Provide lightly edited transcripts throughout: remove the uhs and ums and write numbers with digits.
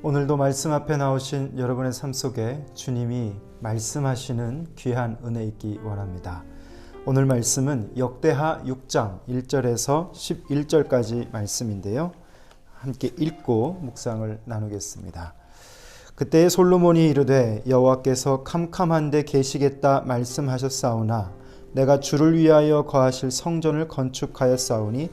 오늘도 말씀 앞에 나오신 여러분의 삶 속에 주님이 말씀하시는 귀한 은혜 있기 원합니다. 오늘 말씀은 역대하 6장 1절에서 11절까지 말씀인데요. 함께 읽고 묵상을 나누겠습니다. 그때 솔로몬이 이르되 여호와께서 캄캄한 데 계시겠다 말씀하셨사오나 내가 주를 위하여 거하실 성전을 건축하였사오니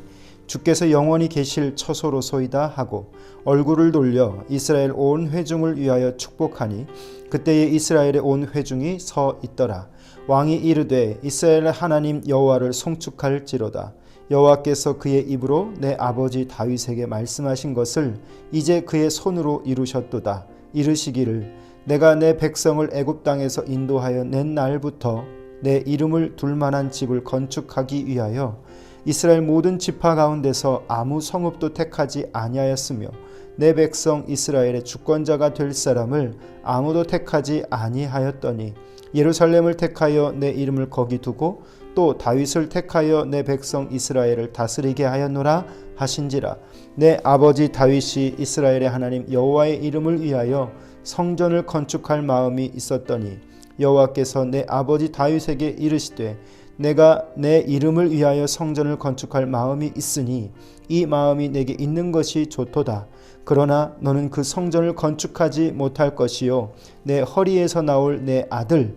주께서 영원히 계실 처소로소이다 하고 얼굴을 돌려 이스라엘 온 회중을 위하여 축복하니 그때에 이스라엘의 온 회중이 서 있더라. 왕이 이르되 이스라엘의 하나님 여호와를 송축할지로다. 여호와께서 그의 입으로 내 아버지 다윗에게 말씀하신 것을 이제 그의 손으로 이루셨도다. 이르시기를 내가 내 백성을 애굽 땅에서 인도하여 낸 날부터 내 이름을 둘 만한 집을 건축하기 위하여 이스라엘 모든 지파 가운데서 아무 성읍도 택하지 아니하였으며 내 백성 이스라엘의 주권자가 될 사람을 아무도 택하지 아니하였더니 예루살렘을 택하여 내 이름을 거기 두고 또 다윗을 택하여 내 백성 이스라엘을 다스리게 하였노라 하신지라. 내 아버지 다윗이 이스라엘의 하나님 여호와의 이름을 위하여 성전을 건축할 마음이 있었더니 여호와께서 내 아버지 다윗에게 이르시되 내가 내 이름을 위하여 성전을 건축할 마음이 있으니 이 마음이 내게 있는 것이 좋도다. 그러나 너는 그 성전을 건축하지 못할 것이요 내 허리에서 나올 내 아들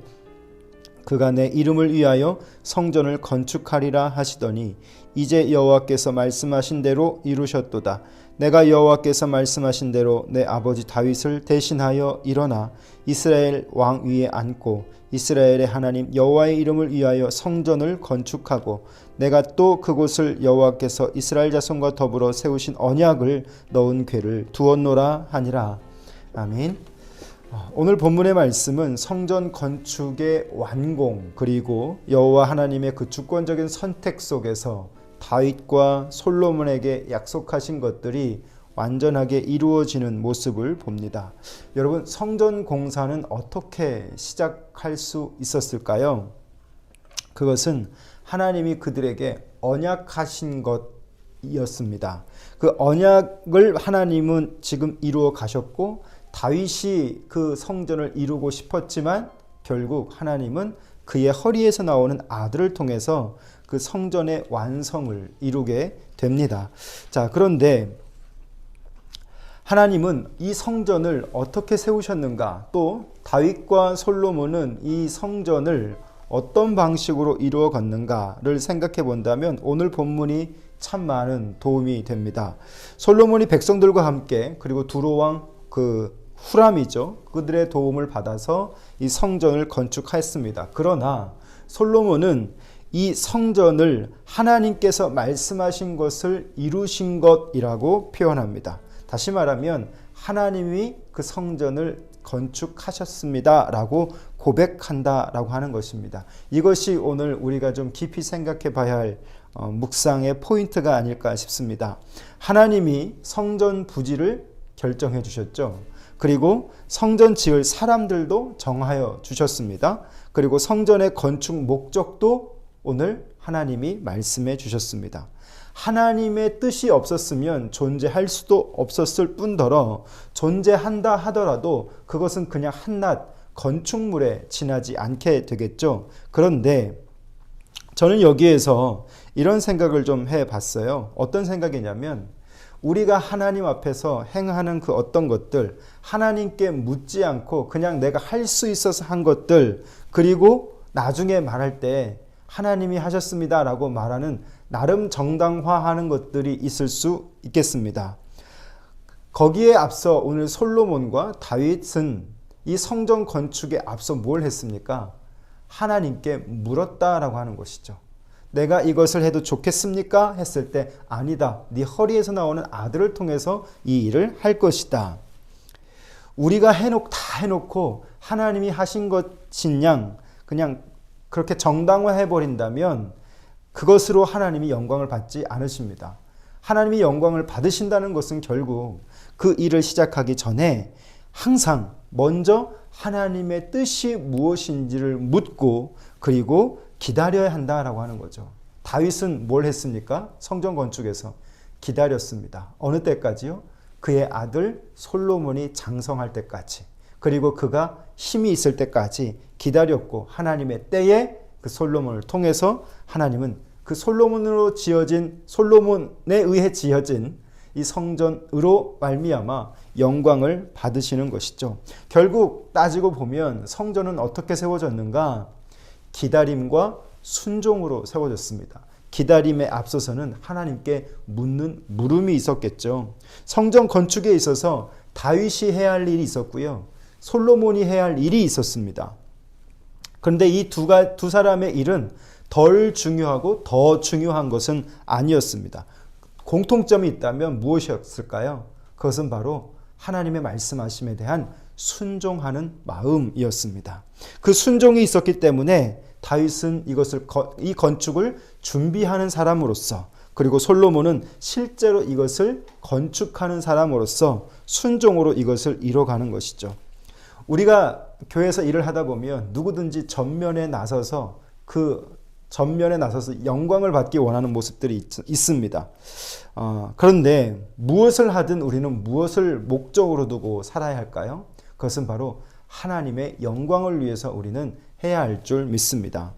그가 내 이름을 위하여 성전을 건축하리라 하시더니 이제 여호와께서 말씀하신 대로 이루셨도다. 내가 여호와께서 말씀하신 대로 내 아버지 다윗을 대신하여 일어나 이스라엘 왕 위에 앉고 이스라엘의 하나님 여호와의 이름을 위하여 성전을 건축하고 내가 또 그곳을 여호와께서 이스라엘 자손과 더불어 세우신 언약을 넣은 궤를 두었노라 하니라. 아멘. 오늘 본문의 말씀은 성전 건축의 완공 그리고 여호와 하나님의 그 주권적인 선택 속에서 다윗과 솔로몬에게 약속하신 것들이 완전하게 이루어지는 모습을 봅니다. 여러분, 성전 공사는 어떻게 시작할 수 있었을까요? 그것은 하나님이 그들에게 언약하신 것이었습니다. 그 언약을 하나님은 지금 이루어 가셨고 다윗이 그 성전을 이루고 싶었지만 결국 하나님은 그의 허리에서 나오는 아들을 통해서 그 성전의 완성을 이루게 됩니다. 자, 그런데 하나님은 이 성전을 어떻게 세우셨는가? 또 다윗과 솔로몬은 이 성전을 어떤 방식으로 이루어 갔는가를 생각해 본다면 오늘 본문이 참 많은 도움이 됩니다. 솔로몬이 백성들과 함께 그리고 두로왕 후람이죠. 그들의 도움을 받아서 이 성전을 건축했습니다. 그러나 솔로몬은 이 성전을 하나님께서 말씀하신 것을 이루신 것이라고 표현합니다. 다시 말하면 하나님이 그 성전을 건축하셨습니다 라고 고백한다 라고 하는 것입니다. 이것이 오늘 우리가 좀 깊이 생각해 봐야 할 묵상의 포인트가 아닐까 싶습니다. 하나님이 성전 부지를 결정해 주셨죠. 그리고 성전 지을 사람들도 정하여 주셨습니다. 그리고 성전의 건축 목적도 오늘 하나님이 말씀해 주셨습니다. 하나님의 뜻이 없었으면 존재할 수도 없었을 뿐더러 존재한다 하더라도 그것은 그냥 한낱 건축물에 지나지 않게 되겠죠. 그런데 저는 여기에서 이런 생각을 좀 해봤어요. 어떤 생각이냐면 우리가 하나님 앞에서 행하는 그 어떤 것들, 하나님께 묻지 않고 그냥 내가 할 수 있어서 한 것들, 그리고 나중에 말할 때 하나님이 하셨습니다 라고 말하는 나름 정당화하는 것들이 있을 수 있겠습니다. 거기에 앞서 오늘 솔로몬과 다윗은 이 성전 건축에 앞서 뭘 했습니까? 하나님께 물었다라고 하는 것이죠. 내가 이것을 해도 좋겠습니까? 했을 때 아니다. 네 허리에서 나오는 아들을 통해서 이 일을 할 것이다. 우리가 다 해놓고 하나님이 하신 것인 양 그냥 그렇게 정당화해버린다면 그것으로 하나님이 영광을 받지 않으십니다. 하나님이 영광을 받으신다는 것은 결국 그 일을 시작하기 전에 항상 먼저 하나님의 뜻이 무엇인지를 묻고 그리고 기다려야 한다라고 하는 거죠. 다윗은 뭘 했습니까? 성전 건축에서 기다렸습니다. 어느 때까지요? 그의 아들 솔로몬이 장성할 때까지, 그리고 그가 힘이 있을 때까지 기다렸고, 하나님의 때에 그 솔로몬을 통해서 하나님은 그 솔로몬에 의해 지어진 이 성전으로 말미암아 영광을 받으시는 것이죠. 결국 따지고 보면 성전은 어떻게 세워졌는가? 기다림과 순종으로 세워졌습니다. 기다림에 앞서서는 하나님께 묻는 물음이 있었겠죠. 성전 건축에 있어서 다윗이 해야 할 일이 있었고요, 솔로몬이 해야 할 일이 있었습니다. 그런데 이 두 사람의 일은 덜 중요하고 더 중요한 것은 아니었습니다. 공통점이 있다면 무엇이었을까요? 그것은 바로 하나님의 말씀하심에 대한 순종하는 마음이었습니다. 그 순종이 있었기 때문에 다윗은 이 건축을 준비하는 사람으로서, 그리고 솔로몬은 실제로 이것을 건축하는 사람으로서 순종으로 이것을 이뤄가는 것이죠. 우리가 교회에서 일을 하다 보면 누구든지 전면에 나서서 영광을 받기 원하는 모습들이 있습니다. 그런데 무엇을 하든 우리는 무엇을 목적으로 두고 살아야 할까요? 그것은 바로 하나님의 영광을 위해서 우리는 해야 할 줄 믿습니다.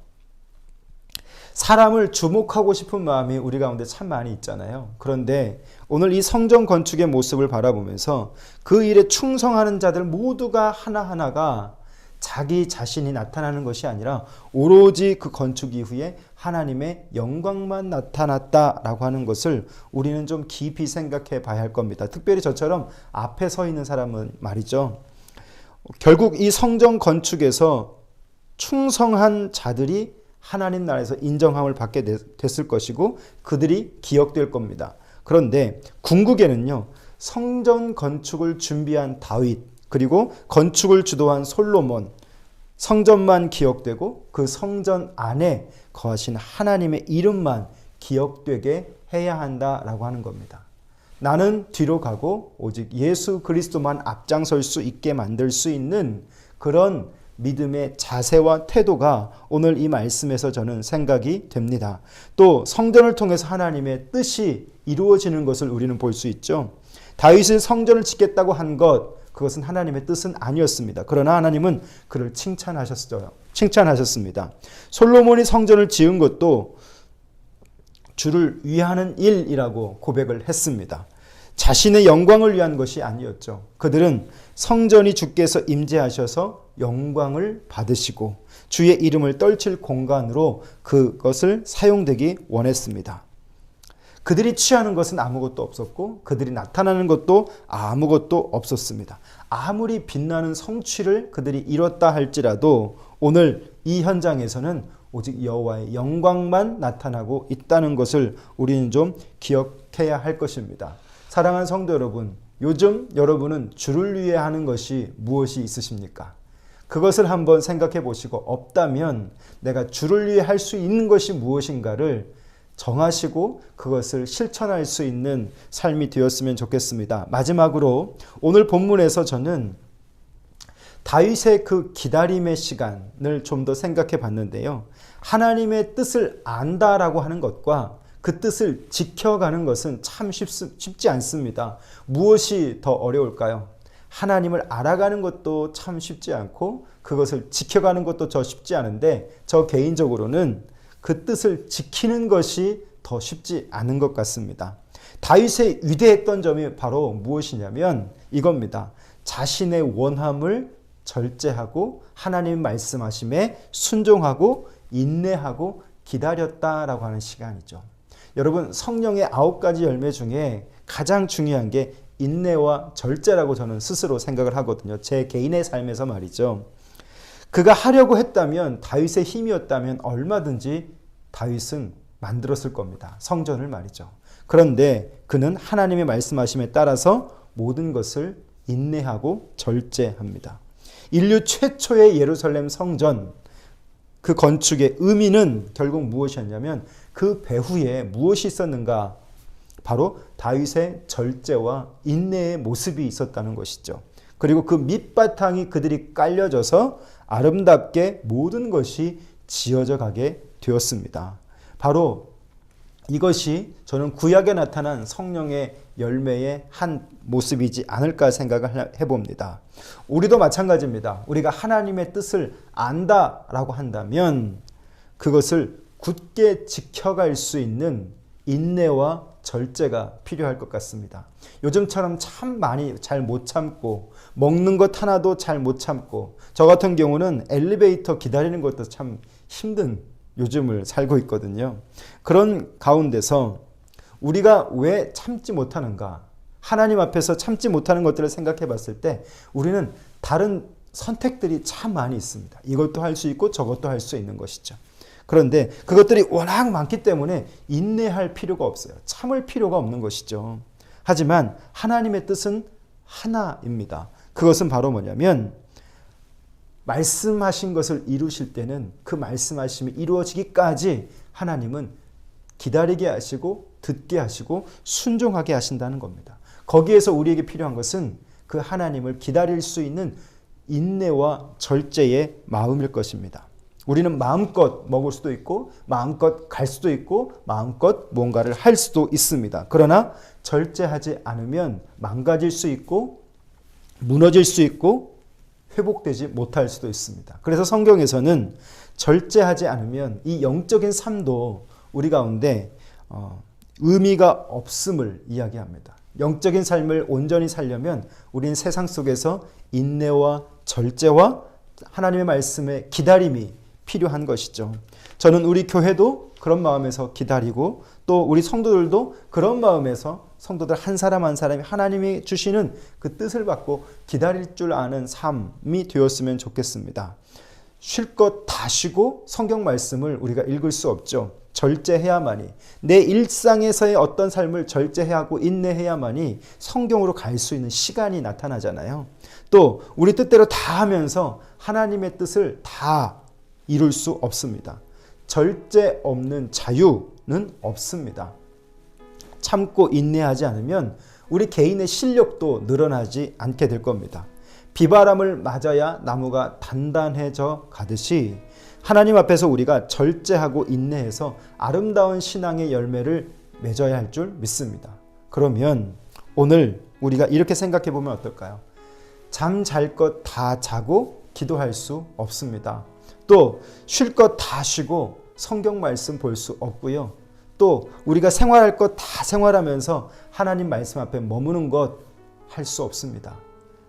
사람을 주목하고 싶은 마음이 우리 가운데 참 많이 있잖아요. 그런데 오늘 이 성전 건축의 모습을 바라보면서 그 일에 충성하는 자들 모두가 하나하나가 자기 자신이 나타나는 것이 아니라 오로지 그 건축 이후에 하나님의 영광만 나타났다라고 하는 것을 우리는 좀 깊이 생각해 봐야 할 겁니다. 특별히 저처럼 앞에 서 있는 사람은 말이죠. 결국 이 성전 건축에서 충성한 자들이 하나님 나라에서 인정함을 받게 됐을 것이고 그들이 기억될 겁니다. 그런데 궁극에는요, 성전 건축을 준비한 다윗, 그리고 건축을 주도한 솔로몬, 성전만 기억되고 그 성전 안에 거하신 하나님의 이름만 기억되게 해야 한다라고 하는 겁니다. 나는 뒤로 가고 오직 예수 그리스도만 앞장설 수 있게 만들 수 있는 그런 믿음의 자세와 태도가 오늘 이 말씀에서 저는 생각이 됩니다. 또 성전을 통해서 하나님의 뜻이 이루어지는 것을 우리는 볼 수 있죠. 다윗은 성전을 짓겠다고 한 그것은 하나님의 뜻은 아니었습니다. 그러나 하나님은 그를 칭찬하셨습니다. 솔로몬이 성전을 지은 것도 주를 위하는 일이라고 고백을 했습니다. 자신의 영광을 위한 것이 아니었죠. 그들은 성전이 주께서 임재하셔서 영광을 받으시고 주의 이름을 떨칠 공간으로 그것을 사용되기 원했습니다. 그들이 취하는 것은 아무것도 없었고 그들이 나타나는 것도 아무것도 없었습니다. 아무리 빛나는 성취를 그들이 이뤘다 할지라도 오늘 이 현장에서는 오직 여호와의 영광만 나타나고 있다는 것을 우리는 좀 기억해야 할 것입니다. 사랑하는 성도 여러분, 요즘 여러분은 주를 위해 하는 것이 무엇이 있으십니까? 그것을 한번 생각해 보시고 없다면 내가 주를 위해 할 수 있는 것이 무엇인가를 정하시고 그것을 실천할 수 있는 삶이 되었으면 좋겠습니다. 마지막으로 오늘 본문에서 저는 다윗의 그 기다림의 시간을 좀 더 생각해 봤는데요. 하나님의 뜻을 안다라고 하는 것과 그 뜻을 지켜가는 것은 참 쉽지 않습니다. 무엇이 더 어려울까요? 하나님을 알아가는 것도 참 쉽지 않고 그것을 지켜가는 것도 더 쉽지 않은데 저 개인적으로는 그 뜻을 지키는 것이 더 쉽지 않은 것 같습니다. 다윗의 위대했던 점이 바로 무엇이냐면 이겁니다. 자신의 원함을 절제하고 하나님 말씀하심에 순종하고 인내하고 기다렸다라고 하는 시간이죠. 여러분, 성령의 9가지 열매 중에 가장 중요한 게 인내와 절제라고 저는 스스로 생각을 하거든요. 제 개인의 삶에서 말이죠. 그가 하려고 했다면, 다윗의 힘이었다면 얼마든지 다윗은 만들었을 겁니다. 성전을 말이죠. 그런데 그는 하나님의 말씀하심에 따라서 모든 것을 인내하고 절제합니다. 인류 최초의 예루살렘 성전, 그 건축의 의미는 결국 무엇이었냐면 그 배후에 무엇이 있었는가? 바로 다윗의 절제와 인내의 모습이 있었다는 것이죠. 그리고 그 밑바탕이 그들이 깔려져서 아름답게 모든 것이 지어져 가게 되었습니다. 바로 이것이 저는 구약에 나타난 성령의 열매의 한 모습이지 않을까 생각을 해봅니다. 우리도 마찬가지입니다. 우리가 하나님의 뜻을 안다라고 한다면 그것을 굳게 지켜갈 수 있는 인내와 절제가 필요할 것 같습니다. 요즘처럼 참 많이 잘 못 참고 먹는 것 하나도 잘 못 참고 저 같은 경우는 엘리베이터 기다리는 것도 참 힘든 요즘을 살고 있거든요. 그런 가운데서 우리가 왜 참지 못하는가? 하나님 앞에서 참지 못하는 것들을 생각해 봤을 때 우리는 다른 선택들이 참 많이 있습니다. 이것도 할 수 있고 저것도 할 수 있는 것이죠. 그런데 그것들이 워낙 많기 때문에 인내할 필요가 없어요. 참을 필요가 없는 것이죠. 하지만 하나님의 뜻은 하나입니다. 그것은 바로 뭐냐면 말씀하신 것을 이루실 때는 그 말씀하심이 이루어지기까지 하나님은 기다리게 하시고 듣게 하시고 순종하게 하신다는 겁니다. 거기에서 우리에게 필요한 것은 그 하나님을 기다릴 수 있는 인내와 절제의 마음일 것입니다. 우리는 마음껏 먹을 수도 있고 마음껏 갈 수도 있고 마음껏 뭔가를 할 수도 있습니다. 그러나 절제하지 않으면 망가질 수 있고 무너질 수 있고 회복되지 못할 수도 있습니다. 그래서 성경에서는 절제하지 않으면 이 영적인 삶도 우리 가운데 의미가 없음을 이야기합니다. 영적인 삶을 온전히 살려면 우리는 세상 속에서 인내와 절제와 하나님의 말씀의 기다림이 필요한 것이죠. 저는 우리 교회도 그런 마음에서 기다리고 또 우리 성도들도 그런 마음에서 성도들 한 사람 한 사람이 하나님이 주시는 그 뜻을 받고 기다릴 줄 아는 삶이 되었으면 좋겠습니다. 쉴 것 다 쉬고 성경 말씀을 우리가 읽을 수 없죠. 절제해야만이 내 일상에서의 어떤 삶을 절제해야 하고 인내해야만이 성경으로 갈 수 있는 시간이 나타나잖아요. 또 우리 뜻대로 다 하면서 하나님의 뜻을 다 이룰 수 없습니다. 절제 없는 자유는 없습니다. 참고 인내하지 않으면 우리 개인의 실력도 늘어나지 않게 될 겁니다. 비바람을 맞아야 나무가 단단해져 가듯이 하나님 앞에서 우리가 절제하고 인내해서 아름다운 신앙의 열매를 맺어야 할 줄 믿습니다. 그러면 오늘 우리가 이렇게 생각해 보면 어떨까요? 잠 잘 것 다 자고 기도할 수 없습니다. 또 쉴 것 다 쉬고 성경 말씀 볼 수 없고요. 또 우리가 생활할 것 다 생활하면서 하나님 말씀 앞에 머무는 것 할 수 없습니다.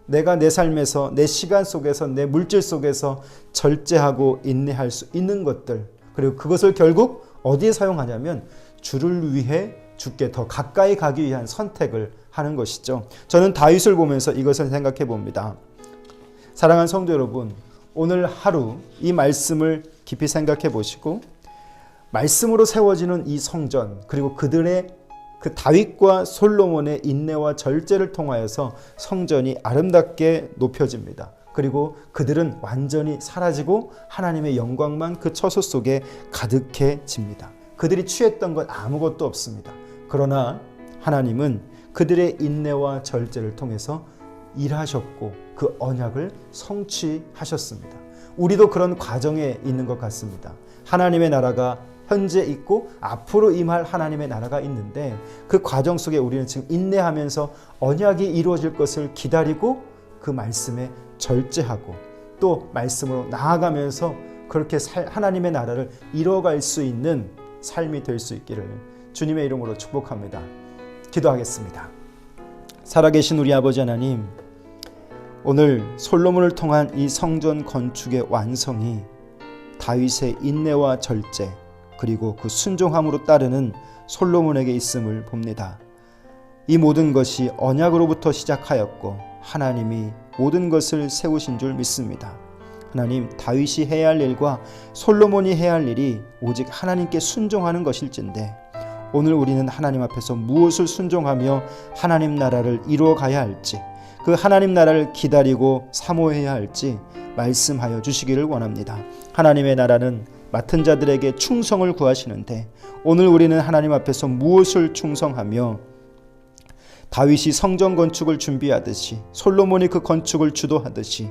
내가 내 삶에서 내 시간 속에서 내 물질 속에서 절제하고 인내할 수 있는 것들 그리고 그것을 결국 어디에 사용하냐면 주를 위해 주께 더 가까이 가기 위한 선택을 하는 것이죠. 저는 다윗을 보면서 이것을 생각해 봅니다. 사랑하는 성도 여러분, 오늘 하루 이 말씀을 깊이 생각해 보시고 말씀으로 세워지는 이 성전 그리고 그들의 그 다윗과 솔로몬의 인내와 절제를 통하여서 성전이 아름답게 높여집니다. 그리고 그들은 완전히 사라지고 하나님의 영광만 그 처소 속에 가득해집니다. 그들이 취했던 건 아무것도 없습니다. 그러나 하나님은 그들의 인내와 절제를 통해서 일하셨고 그 언약을 성취하셨습니다. 우리도 그런 과정에 있는 것 같습니다. 하나님의 나라가 현재 있고 앞으로 임할 하나님의 나라가 있는데 그 과정 속에 우리는 지금 인내하면서 언약이 이루어질 것을 기다리고 그 말씀에 절제하고 또 말씀으로 나아가면서 그렇게 하나님의 나라를 이뤄갈 수 있는 삶이 될 수 있기를 주님의 이름으로 축복합니다. 기도하겠습니다. 살아계신 우리 아버지 하나님, 오늘 솔로몬을 통한 이 성전 건축의 완성이 다윗의 인내와 절제 그리고 그 순종함으로 따르는 솔로몬에게 있음을 봅니다. 이 모든 것이 언약으로부터 시작하였고 하나님이 모든 것을 세우신 줄 믿습니다. 하나님, 다윗이 해야 할 일과 솔로몬이 해야 할 일이 오직 하나님께 순종하는 것일진데 오늘 우리는 하나님 앞에서 무엇을 순종하며 하나님 나라를 이루어 가야 할지 그 하나님 나라를 기다리고 사모해야 할지 말씀하여 주시기를 원합니다. 하나님의 나라는 맡은 자들에게 충성을 구하시는데 오늘 우리는 하나님 앞에서 무엇을 충성하며 다윗이 성전 건축을 준비하듯이 솔로몬이 그 건축을 주도하듯이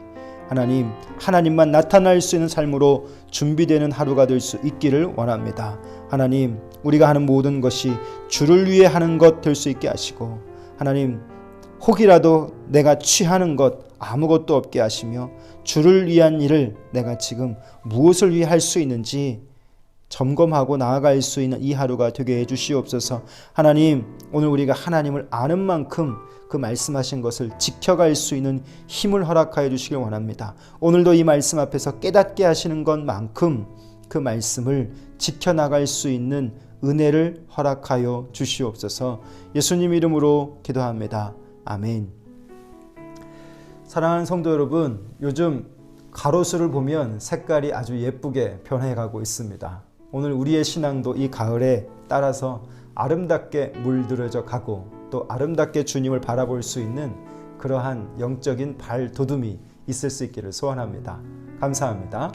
하나님, 하나님만 나타날 수 있는 삶으로 준비되는 하루가 될 수 있기를 원합니다. 하나님, 우리가 하는 모든 것이 주를 위해 하는 것 될 수 있게 하시고, 하나님, 혹이라도 내가 취하는 것 아무것도 없게 하시며, 주를 위한 일을 내가 지금 무엇을 위해 할 수 있는지 점검하고 나아갈 수 있는 이 하루가 되게 해주시옵소서. 하나님, 오늘 우리가 하나님을 아는 만큼 그 말씀하신 것을 지켜갈 수 있는 힘을 허락하여 주시길 원합니다. 오늘도 이 말씀 앞에서 깨닫게 하시는 것만큼 그 말씀을 지켜나갈 수 있는 은혜를 허락하여 주시옵소서. 예수님 이름으로 기도합니다. 아멘. 사랑하는 성도 여러분, 요즘 가로수를 보면 색깔이 아주 예쁘게 변해가고 있습니다. 오늘 우리의 신앙도 이 가을에 따라서 아름답게 물들어져 가고 또 아름답게 주님을 바라볼 수 있는 그러한 영적인 발돋움이 있을 수 있기를 소원합니다. 감사합니다.